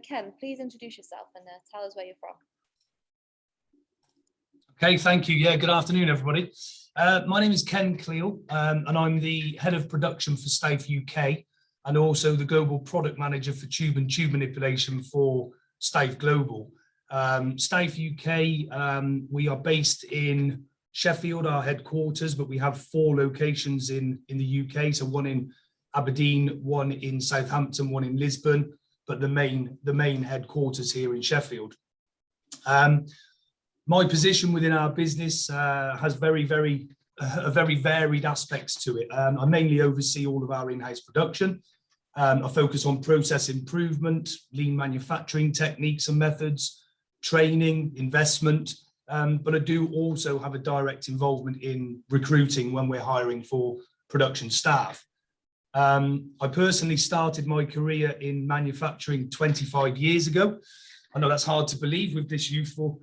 Ken, please introduce yourself and tell us where you're from. Okay, thank you. Yeah, good afternoon, everybody. My name is Ken Cleel, and I'm the head of production for Stave UK and also the global product manager for tube and tube manipulation for Stave Global. Stave UK, we are based in Sheffield, our headquarters, but we have 4 locations in the UK. So one in Aberdeen, one in Southampton, one in Lisbon, but the main headquarters here in Sheffield. My position within our business has very varied aspects to it. I mainly oversee all of our in-house production. I focus on process improvement, lean manufacturing techniques and methods, training, investment, but I do also have a direct involvement in recruiting when we're hiring for production staff. I personally started my career in manufacturing 25 years ago. I know that's hard to believe with this youthful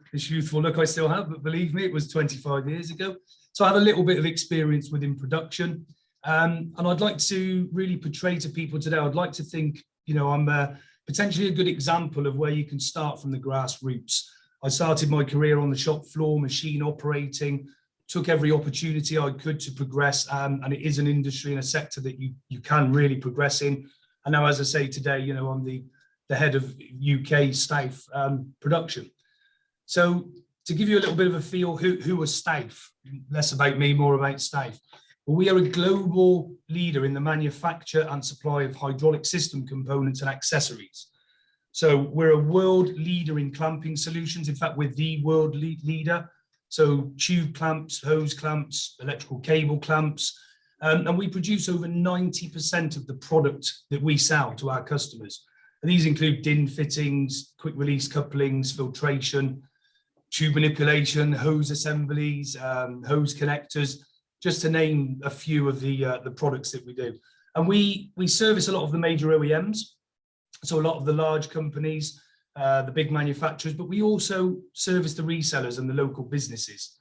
look I still have, but believe me, it was 25 years ago. So I have a little bit of experience within production. And I'd like to really portray to people today, I'd like to think, I'm potentially a good example of where you can start from the grassroots. I started my career on the shop floor, machine operating, took every opportunity I could to progress. And it is an industry and a sector that you can really progress in. And now, as I say today, I'm the head of UK Stave production. So to give you a little bit of a feel, who are Stave? Less about me, more about Stave. Well, we are a global leader in the manufacture and supply of hydraulic system components and accessories. So we're a world leader in clamping solutions. In fact, we're the world leader. So tube clamps, hose clamps, electrical cable clamps, and we produce over 90% of the product that we sell to our customers. And these include DIN fittings, quick release couplings, filtration, tube manipulation, hose assemblies, hose connectors, just to name a few of the products that we do. And we service a lot of the major OEMs, so a lot of the large companies, the big manufacturers, but we also service the resellers and the local businesses.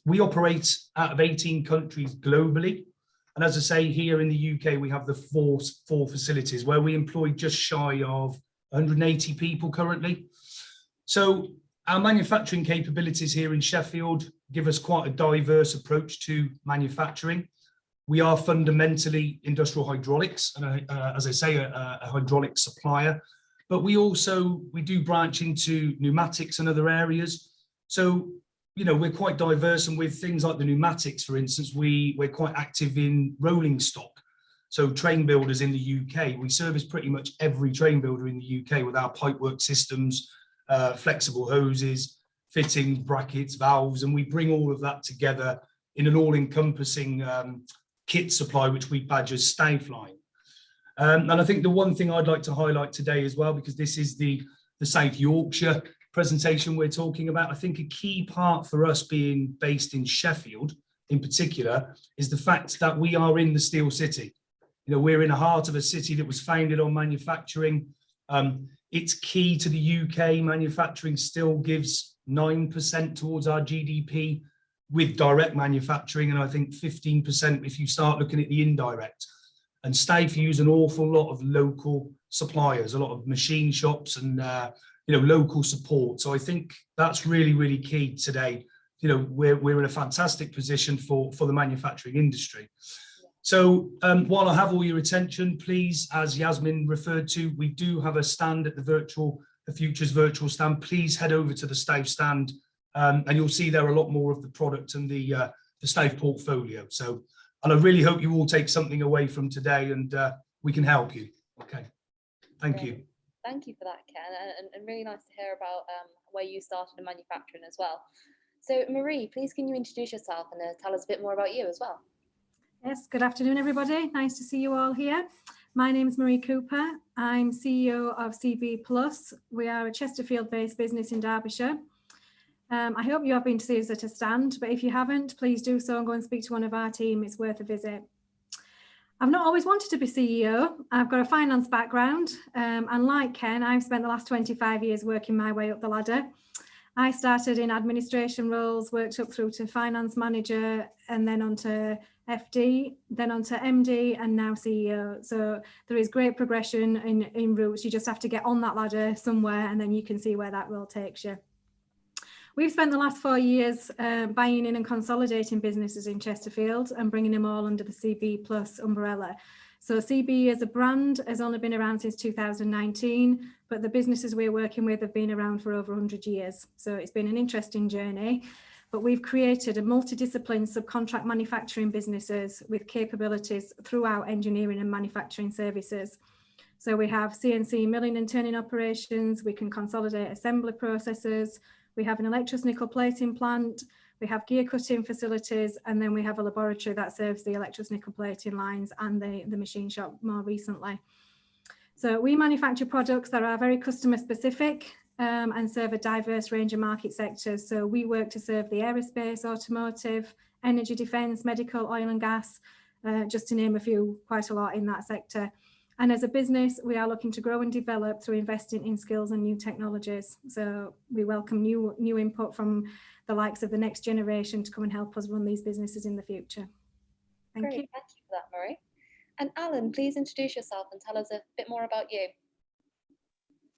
We operate out of 18 countries globally. And as I say, here in the UK, we have the four facilities where we employ just shy of 180 people currently. So our manufacturing capabilities here in Sheffield give us quite a diverse approach to manufacturing. We are fundamentally industrial hydraulics, and as I say, a hydraulic supplier, but we do branch into pneumatics and other areas. So we're quite diverse, and with things like the pneumatics, for instance, we're quite active in rolling stock. So train builders in the UK, we service pretty much every train builder in the UK with our pipework systems, flexible hoses, fittings, brackets, valves, and we bring all of that together in an all-encompassing kit supply, which we badge as Stave line. And I think the one thing I'd like to highlight today as well, because this is the South Yorkshire presentation we're talking about, I think a key part for us being based in Sheffield in particular is the fact that we are in the steel city. We're in the heart of a city that was founded on manufacturing. It's key to the UK. Manufacturing still gives 9% towards our GDP with direct manufacturing, and I think 15% if you start looking at the indirect. And Stave use an awful lot of local suppliers, a lot of machine shops and local support. So I think that's really key today. We're in a fantastic position for the manufacturing industry. So while I have all your attention, please, as Yasmin referred to, we do have a stand at the Futures virtual stand. Please head over to the Stave stand, and you'll see there a lot more of the product and the Stave portfolio. And I really hope you all take something away from today, and we can help you. Okay, thank you. Thank you for that, Ken, and really nice to hear about where you started in manufacturing as well. So Marie, please can you introduce yourself and tell us a bit more about you as well? Yes, good afternoon, everybody. Nice to see you all here. My name is Marie Cooper. I'm CEO of CB Plus. We are a Chesterfield-based business in Derbyshire. I hope you have been to see us at a stand, but if you haven't, please do so and go and speak to one of our team. It's worth a visit. I've not always wanted to be CEO. I've got a finance background, and like Ken, I've spent the last 25 years working my way up the ladder. I started in administration roles, worked up through to finance manager, and then onto FD, then onto MD, and now CEO. So there is great progression in routes. You just have to get on that ladder somewhere, and then you can see where that role takes you. We've spent the last 4 years buying in and consolidating businesses in Chesterfield and bringing them all under the CB Plus umbrella. So CB as a brand has only been around since 2019, but the businesses we're working with have been around for over 100 years. So it's been an interesting journey, but we've created a multidiscipline subcontract manufacturing businesses with capabilities throughout engineering and manufacturing services. So we have CNC milling and turning operations, we can consolidate assembly processes, we have an electrous nickel plating plant, we have gear cutting facilities, and then we have a laboratory that serves the electrous nickel plating lines and the machine shop more recently. So we manufacture products that are very customer specific and serve a diverse range of market sectors. So we work to serve the aerospace, automotive, energy, defence, medical, oil and gas, just to name a few, quite a lot in that sector. And as a business, we are looking to grow and develop through investing in skills and new technologies. So we welcome new input from the likes of the next generation to come and help us run these businesses in the future. Thank you. Thank you for that, Marie. And Alan, please introduce yourself and tell us a bit more about you.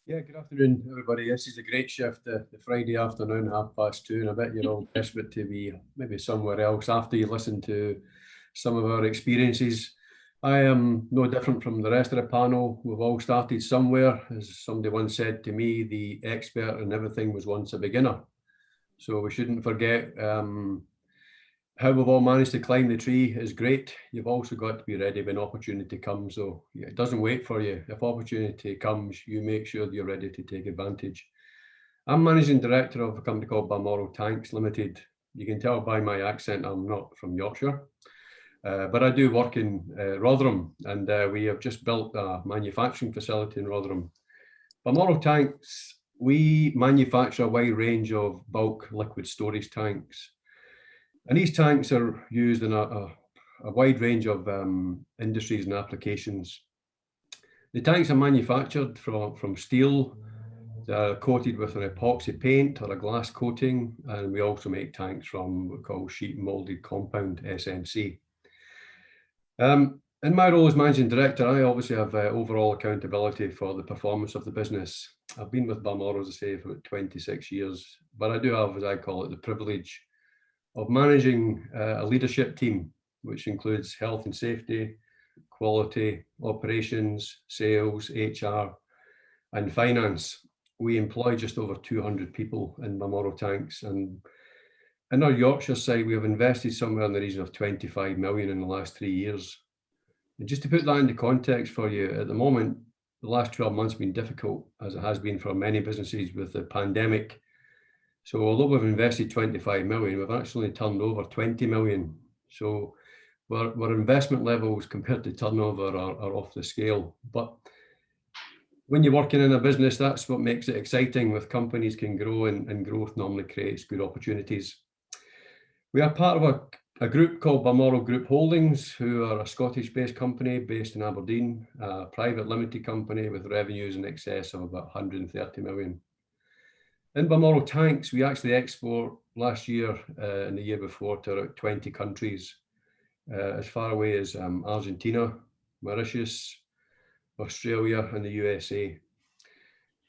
Yeah, good afternoon, everybody. This is a great shift, the Friday afternoon, 2:30, and I bet you're all desperate to be maybe somewhere else after you listen to some of our experiences. I am no different from the rest of the panel. We've all started somewhere. As somebody once said to me, the expert in everything was once a beginner. So we shouldn't forget how we've all managed to climb the tree is great. You've also got to be ready when opportunity comes. So it doesn't wait for you. If opportunity comes, you make sure that you're ready to take advantage. I'm managing director of a company called Balmoral Tanks Limited. You can tell by my accent I'm not from Yorkshire. But I do work in Rotherham, and we have just built a manufacturing facility in Rotherham. Balmoral Tanks, we manufacture a wide range of bulk liquid storage tanks. And these tanks are used in a wide range of industries and applications. The tanks are manufactured from steel, coated with an epoxy paint or a glass coating, and we also make tanks from what we call sheet molded compound, SMC. In my role as managing director, I obviously have overall accountability for the performance of the business. I've been with Balmoral, as I say, for about 26 years, but I do have, as I call it, the privilege of managing a leadership team, which includes health and safety, quality, operations, sales, HR, and finance. We employ just over 200 people in Balmoral Tanks, and in our Yorkshire side, we have invested somewhere in the region of 25 million in the last 3 years. And just to put that into context for you, at the moment, the last 12 months have been difficult, as it has been for many businesses with the pandemic. So although we've invested 25 million, we've actually turned over 20 million. So our investment levels compared to turnover are off the scale. But when you're working in a business, that's what makes it exciting. With companies can grow, and growth normally creates good opportunities. We are part of a group called Balmoral Group Holdings, who are a Scottish-based company based in Aberdeen, a private limited company with revenues in excess of about 130 million. In Balmoral Tanks, we actually export last year and the year before to about 20 countries, as far away as Argentina, Mauritius, Australia, and the USA.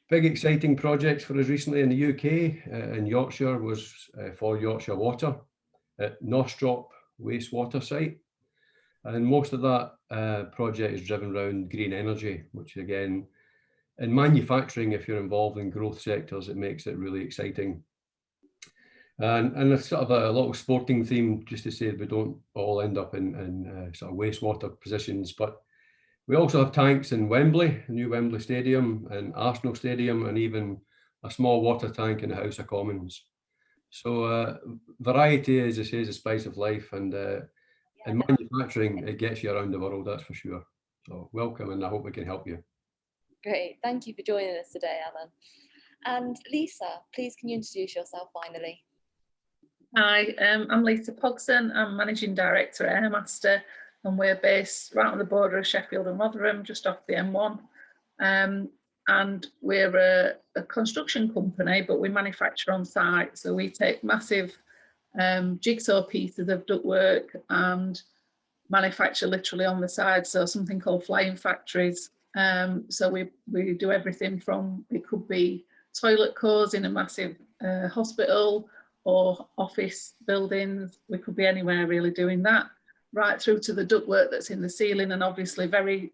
Big exciting projects for us recently in the UK, in Yorkshire, was for Yorkshire Water at Nostrop wastewater site. And most of that project is driven around green energy, which again, in manufacturing, if you're involved in growth sectors, it makes it really exciting. And it's sort of a little sporting theme, just to say we don't all end up in sort of wastewater positions, but we also have tanks in Wembley, the new Wembley Stadium, and Arsenal Stadium, and even a small water tank in the House of Commons. So variety, as I say, is the spice of life, and in manufacturing, it gets you around the world, that's for sure. So welcome, and I hope we can help you. Great, thank you for joining us today, Alan. And Lisa, please can you introduce yourself finally? Hi, I'm Lisa Pogson. I'm Managing Director at Airmaster, and we're based right on the border of Sheffield and Rotherham, just off the M1. and we're a construction company, but we manufacture on site. So we take massive jigsaw pieces of ductwork and manufacture literally on the side. So something called flying factories. So we do everything from, it could be toilet cores in a massive hospital or office buildings. We could be anywhere really doing that, right through to the ductwork that's in the ceiling. And obviously very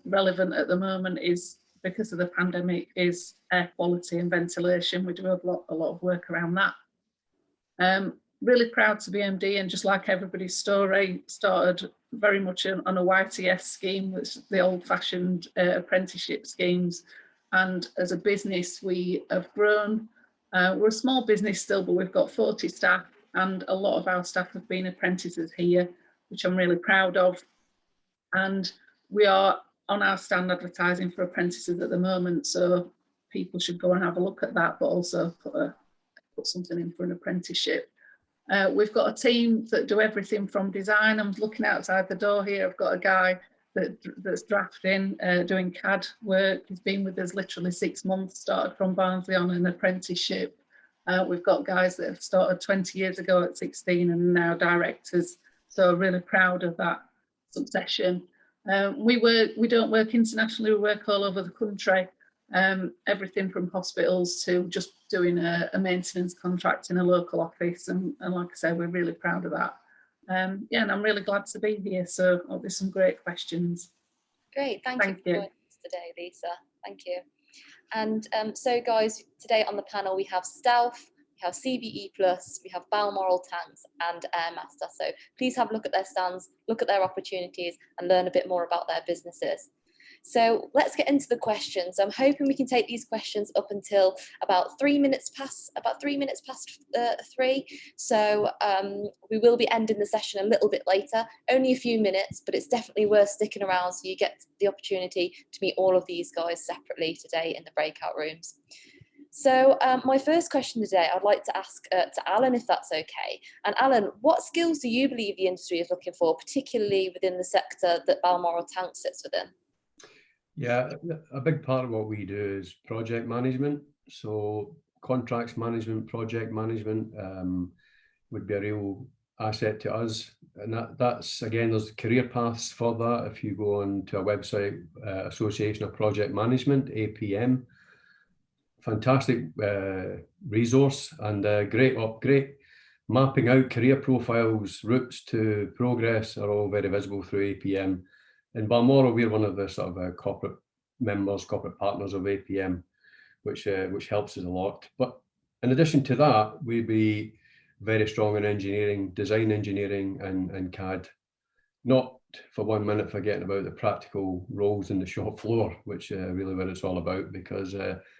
relevant at the moment is, because of the pandemic, is air quality and ventilation. We do a lot of work around that. Really proud to be MD, and just like everybody's story, started very much on a YTS scheme, which is the old-fashioned apprenticeship schemes. And as a business, we have grown. We're a small business still, but we've got 40 staff, and a lot of our staff have been apprentices here, which I'm really proud of. And we are on our stand advertising for apprentices at the moment, so people should go and have a look at that, but also put something in for an apprenticeship. We've got a team that do everything from design. I'm looking outside the door here. I've got a guy that's drafting, doing CAD work. He's been with us literally 6 months, started from Barnsley on an apprenticeship. We've got guys that have started 20 years ago at 16 and now directors. So really proud of that succession. We don't work internationally, we work all over the country. Everything from hospitals to just doing a maintenance contract in a local office, and like I say, we're really proud of that. Yeah, and I'm really glad to be here, so there'll be some great questions. Great, thank you for joining us today, Lisa. Thank you. And so guys, today on the panel we have Stealth, we have CBE Plus, we have Balmoral Tanks and Airmaster. So please have a look at their stands, look at their opportunities and learn a bit more about their businesses. So let's get into the questions. I'm hoping we can take these questions up until about 3 minutes past 3. So we will be ending the session a little bit later, only a few minutes, but it's definitely worth sticking around so you get the opportunity to meet all of these guys separately today in the breakout rooms. So my first question today, I'd like to ask to Alan, if that's okay. And Alan, what skills do you believe the industry is looking for, particularly within the sector that Balmoral Tank sits within? Yeah, a big part of what we do is project management. So contracts management, project management would be a real asset to us. And that's, again, there's career paths for that. If you go on to our website, Association of Project Management, APM, fantastic resource, and great mapping out career profiles, routes to progress are all very visible through APM. In Balmoral, we're one of the sort of corporate members, corporate partners of APM, which helps us a lot. But in addition to that, we'd be very strong in engineering, design engineering and CAD. Not for 1 minute forgetting about the practical roles in the shop floor, which really what it's all about, because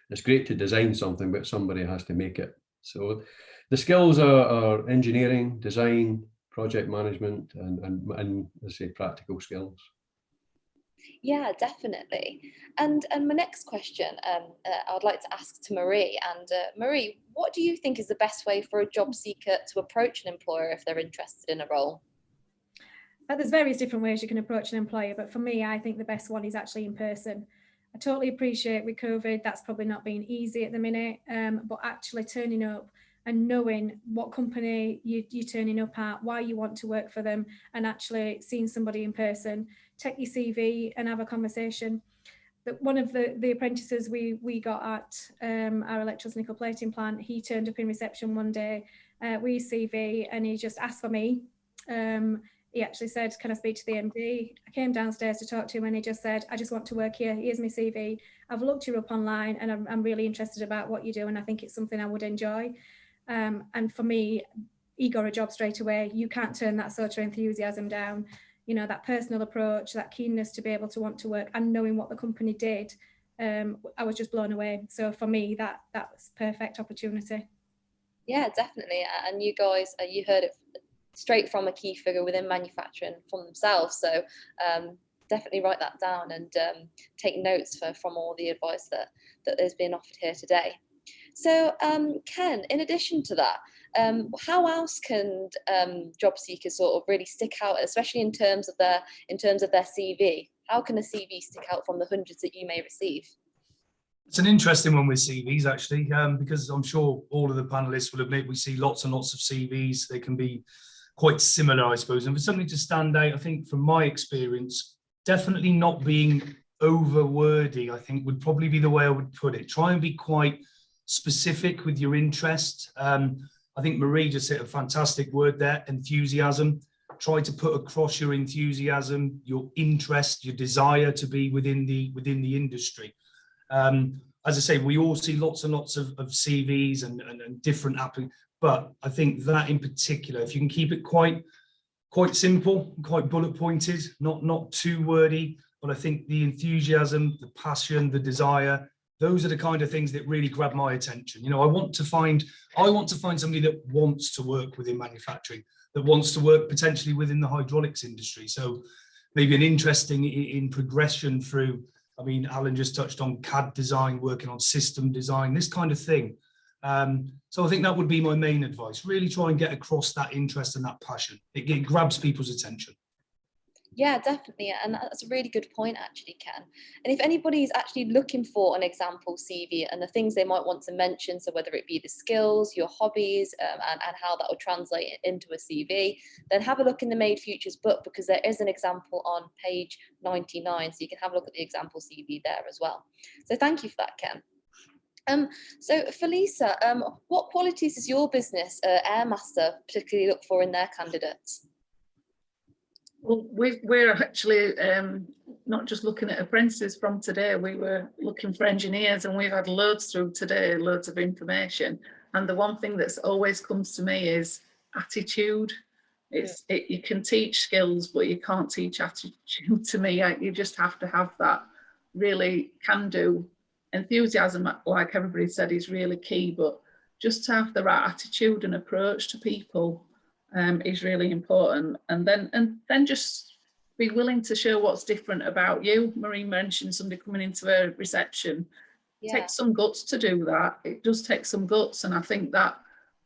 it's great to design something, but somebody has to make it. So the skills are engineering, design, project management, and let's say practical skills. Yeah, definitely. And my next question I would like to ask to Marie. And Marie, what do you think is the best way for a job seeker to approach an employer if they're interested in a role? There's various different ways you can approach an employer, but for me, I think the best one is actually in person. I totally appreciate with COVID, that's probably not been easy at the minute, but actually turning up and knowing what company you're turning up at, why you want to work for them, and actually seeing somebody in person, take your CV and have a conversation. One of the apprentices we got at our electrical nickel plating plant, he turned up in reception one day with his CV and he just asked for me. He actually said, can I speak to the MD? I came downstairs to talk to him and he just said, I just want to work here. Here's my CV. I've looked you up online and I'm really interested about what you do and I think it's something I would enjoy. And for me, he got a job straight away. You can't turn that sort of enthusiasm down. You know, that personal approach, that keenness to be able to want to work and knowing what the company did, I was just blown away. So for me, that was perfect opportunity. Yeah, definitely. And you guys, you heard it straight from a key figure within manufacturing from themselves. So definitely write that down and take notes from all the advice that has been offered here today. So Ken, in addition to that, how else can job seekers sort of really stick out, especially in terms of their CV? How can a CV stick out from the hundreds that you may receive? It's an interesting one with CVs, actually, because I'm sure all of the panelists will admit we see lots and lots of CVs. They can be quite similar, I suppose. And for something to stand out, I think from my experience, definitely not being over wordy, I think would probably be the way I would put it. Try and be quite specific with your interest. I think Marie just hit a fantastic word there, enthusiasm. Try to put across your enthusiasm, your interest, your desire to be within the industry. As I say, we all see lots and lots of CVs and different applicants, but I think that in particular, if you can keep it quite simple, quite bullet pointed, not too wordy, but I think the enthusiasm, the passion, the desire, those are the kind of things that really grab my attention. You know, I want to find somebody that wants to work within manufacturing, that wants to work potentially within the hydraulics industry. So maybe an interesting in progression through, I mean, Alan just touched on CAD design, working on system design, this kind of thing. So I think that would be my main advice. Really try and get across that interest and that passion. It grabs people's attention. Yeah, definitely. And that's a really good point, actually, Ken. And if anybody's actually looking for an example CV and the things they might want to mention, so whether it be the skills, your hobbies, and how that will translate into a CV, then have a look in the Made Futures book, because there is an example on page 99. So you can have a look at the example CV there as well. So thank you for that, Ken. So Felisa, what qualities does your business, Airmaster, particularly look for in their candidates? Well, we're actually not just looking at apprentices from today. We were looking for engineers, and we've had loads through today, loads of information. And the one thing that's always comes to me is attitude. You can teach skills, but you can't teach attitude to me. You just have to have that really can-do. Enthusiasm, like everybody said, is really key, but just to have the right attitude and approach to people is really important. And then just be willing to show what's different about you. Marie mentioned somebody coming into a reception. It takes some guts to do that. It does take some guts, and I think that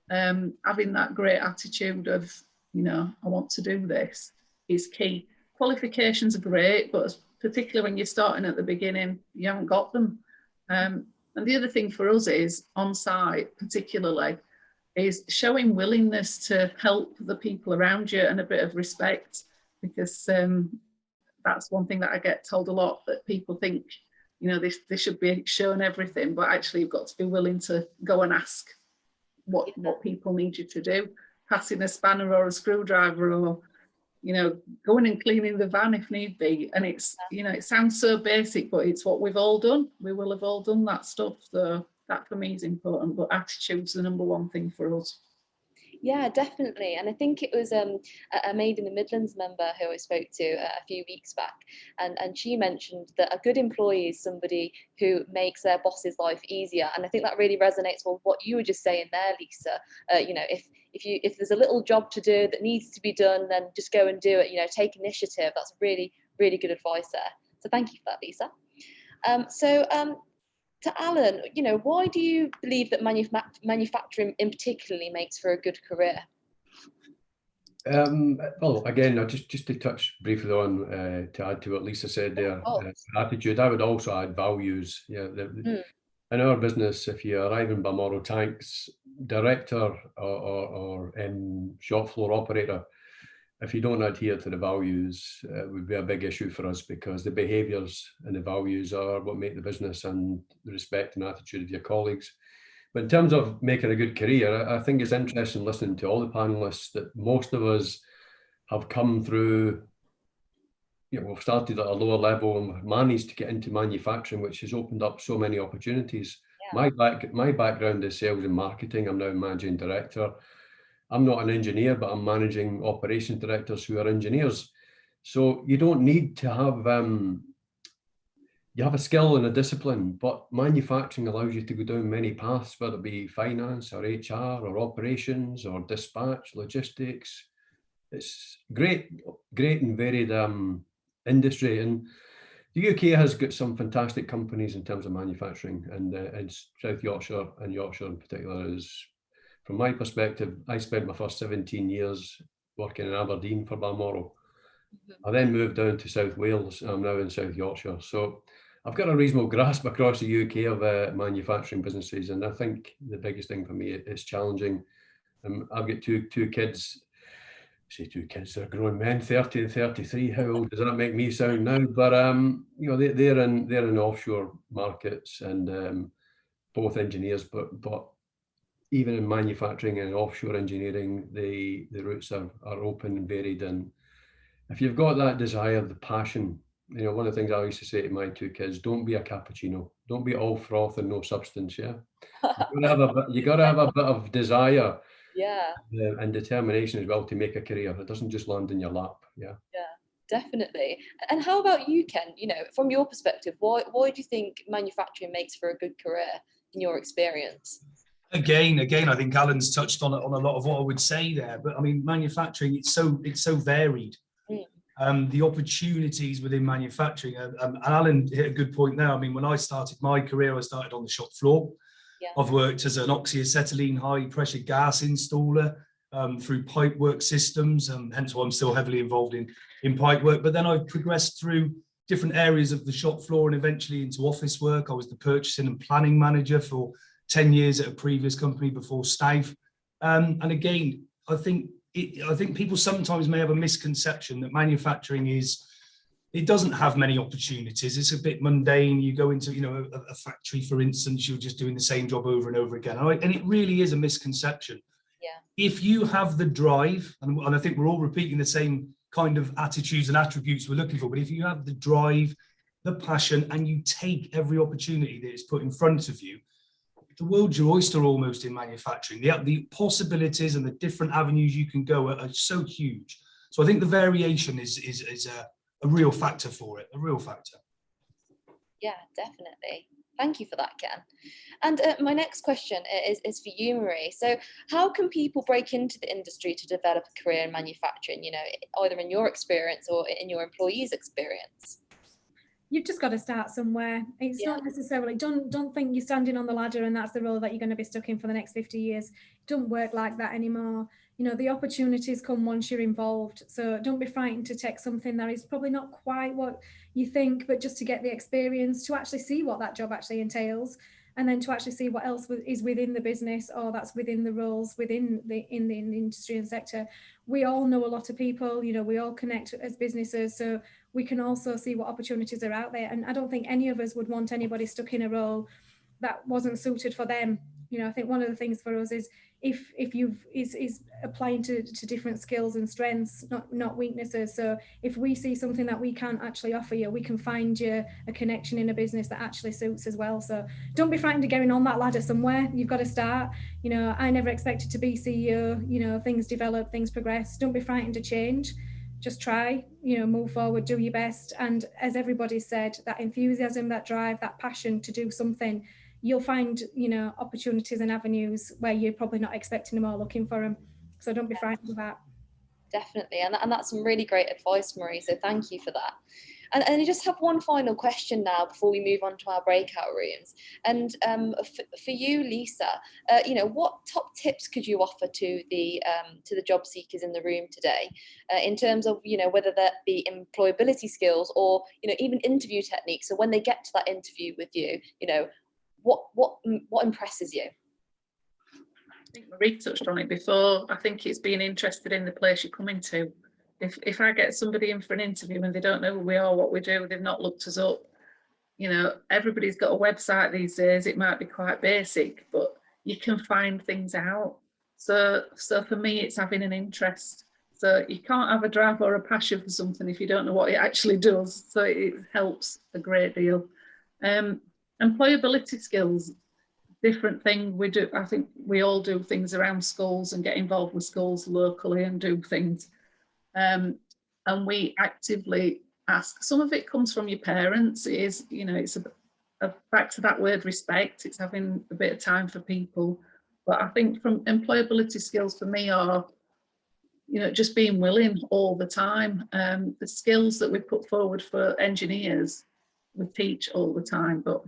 having that great attitude of, you know, I want to do this is key. Qualifications are great, but particularly when you're starting at the beginning, you haven't got them. And the other thing for us is on site, particularly, is showing willingness to help the people around you and a bit of respect, because that's one thing that I get told a lot, that people think, you know, they should be shown everything, but actually you've got to be willing to go and ask what people need you to do. Passing a spanner or a screwdriver, or, you know, going and cleaning the van if need be. And it's, you know, it sounds so basic, but it's what we've all done. We will have all done that stuff. So that for me is important, but attitude's the number one thing for us. Yeah, definitely. And I think it was a Made in the Midlands member who I spoke to a few weeks back, and she mentioned that a good employee is somebody who makes their boss's life easier. And I think that really resonates with what you were just saying there, Lisa. You know, if there's a little job to do that needs to be done, then just go and do it. You know, take initiative. That's really, really good advice there. So thank you for that, Lisa. To Alan, you know, why do you believe that manufacturing in particularly makes for a good career? Well, again, just to touch briefly on, to add to what Lisa said there, attitude, I would also add values. Yeah, in our business, if you arrive in Balmoral tanks, director or shop floor operator, if you don't adhere to the values, it would be a big issue for us, because the behaviours and the values are what make the business, and the respect and attitude of your colleagues. But in terms of making a good career, I think it's interesting listening to all the panellists that most of us have come through, you know, we've started at a lower level and managed to get into manufacturing, which has opened up so many opportunities. Yeah. My background is sales and marketing. I'm now managing director. I'm not an engineer, but I'm managing operations directors who are engineers. So you don't need to have, you have a skill and a discipline, but manufacturing allows you to go down many paths, whether it be finance or HR or operations or dispatch, logistics. It's great and varied industry. And the UK has got some fantastic companies in terms of manufacturing, and South Yorkshire and Yorkshire in particular is, from my perspective, I spent my first 17 years working in Aberdeen for Balmoral. I then moved down to South Wales, and I'm now in South Yorkshire. So I've got a reasonable grasp across the UK of manufacturing businesses, and I think the biggest thing for me is challenging. I've got two kids. Say two kids, they're grown men, 30 and 33. How old does that make me sound now? But you know, they're in offshore markets, and both engineers, but even in manufacturing and offshore engineering, the routes are open and varied. And if you've got that desire, the passion, you know, one of the things I used to say to my two kids: don't be a cappuccino, don't be all froth and no substance. Yeah, you got to have a bit of desire. Yeah. And determination as well to make a career. It doesn't just land in your lap. Yeah. Yeah, definitely. And how about you, Ken? You know, from your perspective, why do you think manufacturing makes for a good career in your experience? Again, I think Alan's touched on a lot of what I would say there. But I mean, manufacturing, it's so varied. The opportunities within manufacturing, and Alan hit a good point there. I mean, when I started my career, I started on the shop floor. Yeah. I've worked as an oxyacetylene high pressure gas installer through pipework systems, hence why I'm still heavily involved in pipework. But then I've progressed through different areas of the shop floor and eventually into office work. I was the purchasing and planning manager for 10 years at a previous company before Stave. And again, I think people sometimes may have a misconception that manufacturing it doesn't have many opportunities. It's a bit mundane. You go into, you know, a factory, for instance, you're just doing the same job over and over again. And it really is a misconception. Yeah. If you have the drive, and I think we're all repeating the same kind of attitudes and attributes we're looking for, but if you have the drive, the passion, and you take every opportunity that is put in front of you, the world's your oyster almost in manufacturing. The possibilities and the different avenues you can go are so huge. So I think the variation is a real factor for it, a real factor. Yeah, definitely. Thank you for that, Ken. And my next question is for you, Marie. So how can people break into the industry to develop a career in manufacturing, you know, either in your experience or in your employees' experience? You've just got to start somewhere. It's not necessarily, don't think you're standing on the ladder and that's the role that you're going to be stuck in for the next 50 years. It don't work like that anymore. You know, the opportunities come once you're involved. So don't be frightened to take something that is probably not quite what you think, but just to get the experience, to actually see what that job actually entails, and then to actually see what else is within the business or that's within the roles within the industry and sector. We all know a lot of people, you know, we all connect as businesses, so we can also see what opportunities are out there. And I don't think any of us would want anybody stuck in a role that wasn't suited for them. You know, I think one of the things for us is if you've is applying to different skills and strengths, not weaknesses. So if we see something that we can't actually offer you, we can find you a connection in a business that actually suits as well. So don't be frightened of getting on that ladder somewhere. You've got to start. You know, I never expected to be CEO. You know, things develop, things progress. Don't be frightened to change. Just try, you know, move forward, do your best. And as everybody said, that enthusiasm, that drive, that passion to do something, you'll find, you know, opportunities and avenues where you're probably not expecting them or looking for them. So don't be frightened of that. Definitely. And that's some really great advice, Marie. So thank you for that. And I just have one final question now before we move on to our breakout rooms. And for you, Lisa, you know, what top tips could you offer to the job seekers in the room today, in terms of, you know, whether that be employability skills or, you know, even interview techniques? So when they get to that interview with you, you know, what impresses you? I think Marie touched on it before. I think it's being interested in the place you're coming to. If I get somebody in for an interview and they don't know who we are, what we do, they've not looked us up, you know, everybody's got a website these days. It might be quite basic, but you can find things out. So for me, it's having an interest. So you can't have a drive or a passion for something if you don't know what it actually does. So it helps a great deal. Employability skills, different thing we do. I think we all do things around schools and get involved with schools locally and do things. And we actively ask. Some of it comes from your parents. It is, you know, it's back to that word respect. It's having a bit of time for people. But I think from employability skills for me are, you know, just being willing all the time. The skills that we put forward for engineers, we teach all the time, but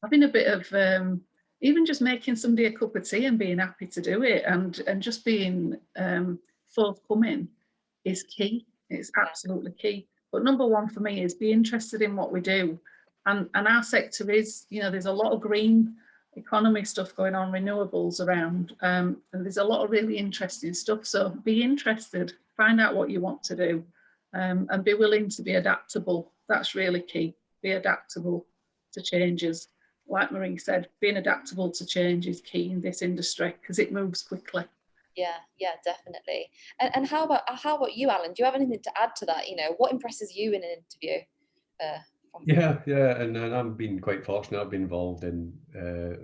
having a bit of even just making somebody a cup of tea and being happy to do it, and just being forthcoming is key. It's absolutely key. But number one for me is be interested in what we do, and our sector is, you know, there's a lot of green economy stuff going on, renewables around, and there's a lot of really interesting stuff. So be interested, find out what you want to do, and be willing to be adaptable. That's really key. Be adaptable to changes. Like Marie said, being adaptable to change is key in this industry because it moves quickly. Yeah, definitely. And how about you, Alan? Do you have anything to add to that? You know, what impresses you in an interview? Yeah, and I've been quite fortunate. I've been involved in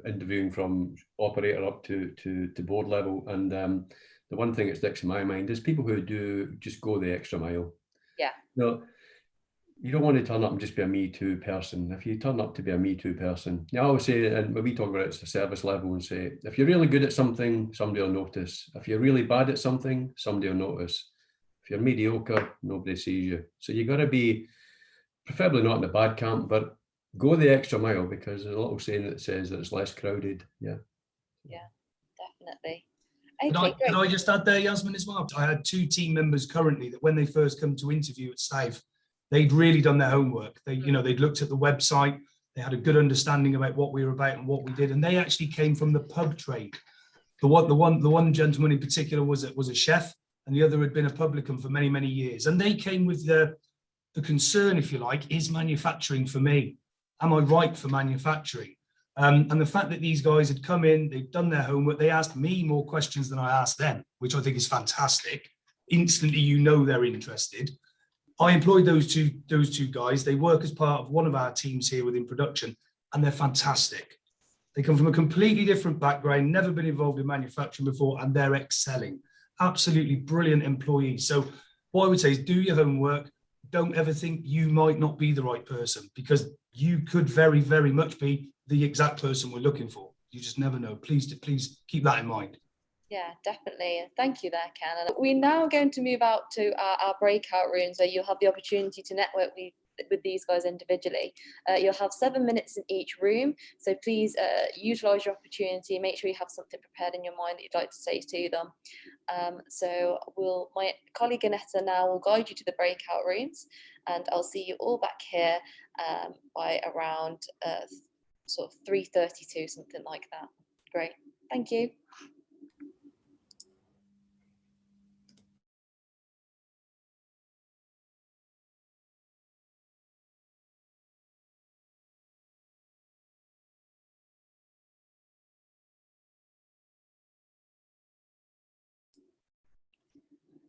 interviewing from operator up to board level, and the one thing that sticks in my mind is people who do just go the extra mile. Yeah. No, you don't want to turn up and just be a me too person. If you turn up to be a me too person, I always say, and when we talk about it, it's the service level, and say, if you're really good at something, somebody will notice. If you're really bad at something, somebody will notice. If you're mediocre, nobody sees you. So you got to be, preferably not in the bad camp, but go the extra mile, because there's a little saying that says that it's less crowded. Yeah, Definitely. Can I just add there, Yasmin, as well? I had 2 team members currently that when they first come to interview at Stave, they'd really done their homework. They'd looked at the website, they had a good understanding about what we were about and what we did, and they actually came from the pub trade. The one gentleman in particular was a chef, and the other had been a publican for many, many years. And they came with the concern, if you like, is manufacturing for me? Am I right for manufacturing? And the fact that these guys had come in, they'd done their homework, they asked me more questions than I asked them, which I think is fantastic. Instantly, you know they're interested. I employed those two guys. They work as part of one of our teams here within production, and they're fantastic. They come from a completely different background, never been involved in manufacturing before, and they're excelling. Absolutely brilliant employees. So what I would say is do your homework. Don't ever think you might not be the right person, because you could very, very much be the exact person we're looking for. You just never know. Please keep that in mind. Yeah, definitely. Thank you there, Ken. And we're now going to move out to our breakout rooms, where you'll have the opportunity to network with these guys individually. You'll have 7 minutes in each room, so please utilize your opportunity. Make sure you have something prepared in your mind that you'd like to say to them. So my colleague Annetta now will guide you to the breakout rooms, and I'll see you all back here by around sort of 3:32, something like that. Great, thank you.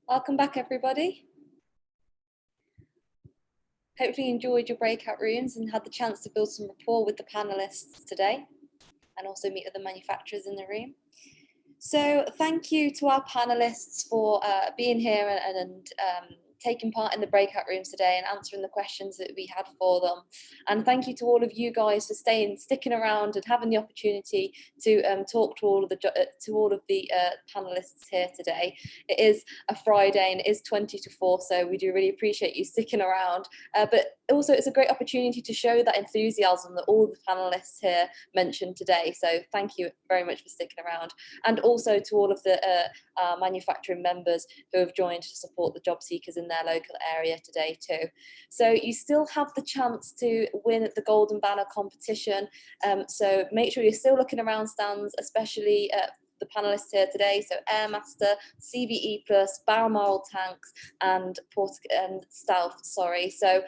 Welcome back, everybody. Hopefully you enjoyed your breakout rooms and had the chance to build some rapport with the panelists today, and also meet other manufacturers in the room. So thank you to our panelists for being here and taking part in the breakout rooms today and answering the questions that we had for them. And thank you to all of you guys for sticking around and having the opportunity to talk to all of the panelists here today. It is a Friday and it is 20 to 4, so we do really appreciate you sticking around. But also it's a great opportunity to show that enthusiasm that all the panelists here mentioned today. So thank you very much for sticking around. And also to all of the manufacturing members who have joined to support the job seekers in their local area today too. So you still have the chance to win the Golden Banner competition. So make sure you're still looking around stands, especially the panelists here today. So Airmaster, CVE Plus, Balmoral tanks, and Stealth. Sorry. So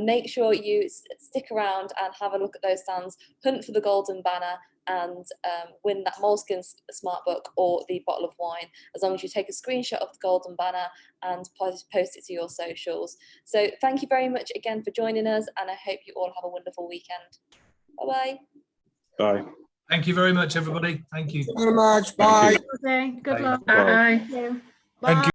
make sure you stick around and have a look at those stands. Hunt for the Golden Banner and win that Moleskine Smart Book or the bottle of wine, as long as you take a screenshot of the Golden Banner and post it to your socials. So thank you very much again for joining us, and I hope you all have a wonderful weekend. Bye-bye. Bye. Thank you very much, everybody. Thank you. Thank you very much. Bye. Good luck. Bye. Thank you. Thank you.